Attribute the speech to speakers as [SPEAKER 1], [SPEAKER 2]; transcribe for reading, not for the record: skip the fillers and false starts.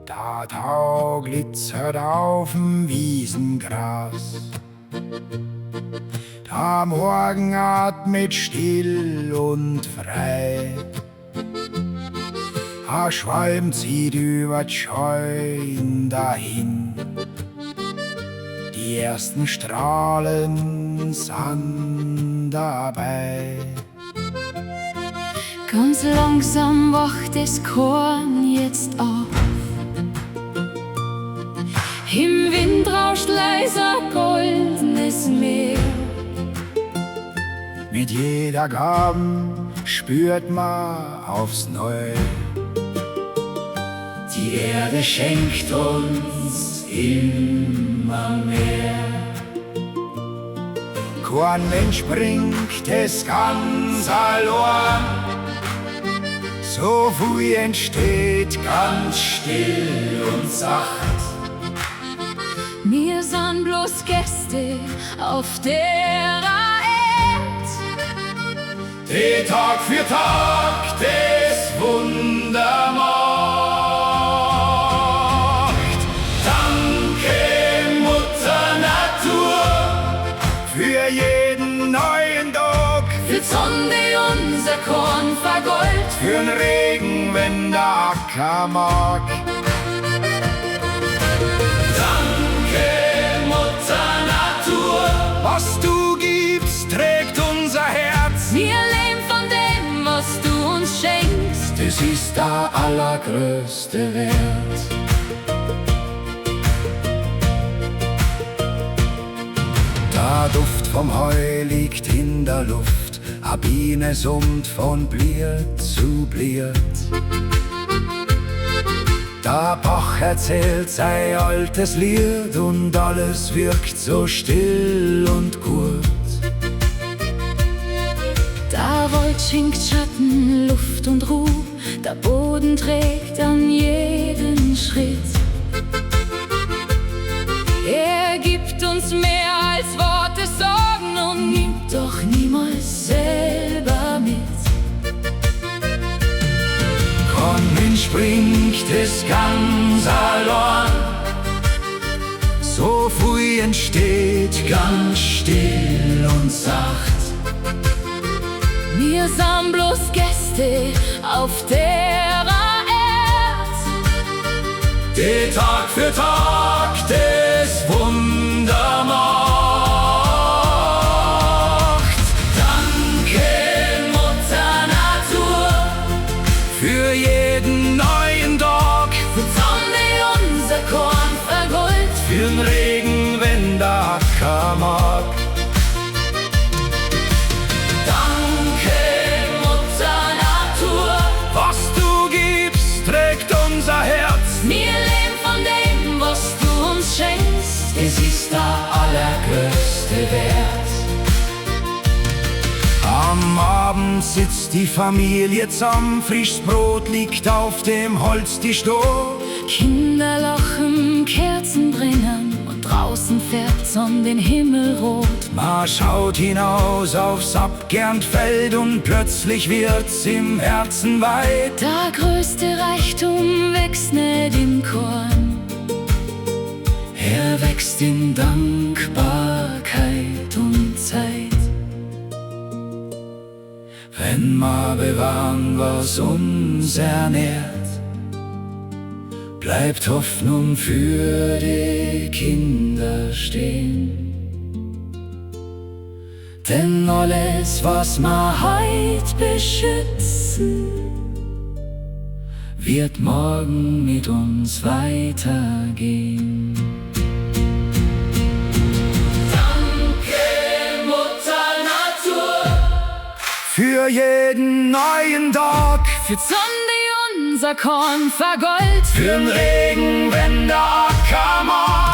[SPEAKER 1] Der Tag glitzert auf'm Wiesengras. Der Morgen atmet still und frei. Ein Schwalm zieht über d'Scheun dahin. Die ersten Strahlen sind dabei.
[SPEAKER 2] Ganz langsam wacht das Korn jetzt auf. Im Wind rauscht leiser goldenes Meer.
[SPEAKER 1] Mit jeder Gaben spürt man aufs Neue. Die Erde schenkt uns immer mehr. Kein Mensch bringt es ganz allein. So viel entsteht ganz still und sacht.
[SPEAKER 2] Wir sind bloß Gäste auf der Erd,
[SPEAKER 1] die Tag für Tag das Wunder macht. Danke, Mutter Natur, für jeden neuen Tag.
[SPEAKER 2] für die Sonne unser Korn vergoldt,
[SPEAKER 1] Für'n Regen, wenn der Acker mag. Was du gibst, trägt unser Herz.
[SPEAKER 2] wir leben von dem, was du uns schenkst.
[SPEAKER 1] Das ist der allergrößte Wert. Der Duft vom Heu liegt in der Luft, a Biene summt von Bliert zu Bliert. Der Bach erzählt sein altes Lied und alles wirkt so still und gut.
[SPEAKER 2] Der Wald schenkt Schatten, Luft und Ruhe, der Boden trägt an jeden Schritt. Er gibt uns mehr als Worte sagen und nimmt doch niemals selber mit.
[SPEAKER 1] Kein Mensch bringt es ganz allein. So viel entsteht ganz still und sacht.
[SPEAKER 2] Wir sind bloß Gäste auf der Erd,
[SPEAKER 1] Die Tag für Tag das Wunder macht. Danke, Mutter Natur, für jeden neuen Tag.
[SPEAKER 2] für die Sonne unser Korn vergoldt,
[SPEAKER 1] Für'n Regen, wenn der Acker mag. Danke, Mutter Natur, was du gibst, trägt unser Herz.
[SPEAKER 2] wir leben von dem, was du uns schenkst.
[SPEAKER 1] Es ist der allergrößte Wert. Am Abend sitzt die Familie zusammen, frisches Brot liegt auf dem Holztisch da.
[SPEAKER 2] Kinder lachen, Kerzen brennen und draußen färbt's an den Himmel rot.
[SPEAKER 1] Man schaut hinaus aufs abgeernte Feld und plötzlich wird's im Herzen weit.
[SPEAKER 2] Der größte Reichtum wächst nicht im Korn,
[SPEAKER 1] Er wächst in Dankbarkeit und Zeit. Wenn wir bewahren, was uns ernährt, bleibt Hoffnung für die Kinder stehen. Denn alles, was wir heut beschützen, wird morgen mit uns weitergehen. Für jeden neuen Tag,
[SPEAKER 2] für die Sonne unser Korn vergoldt,
[SPEAKER 1] für'n Regen, wenn der Acker mag.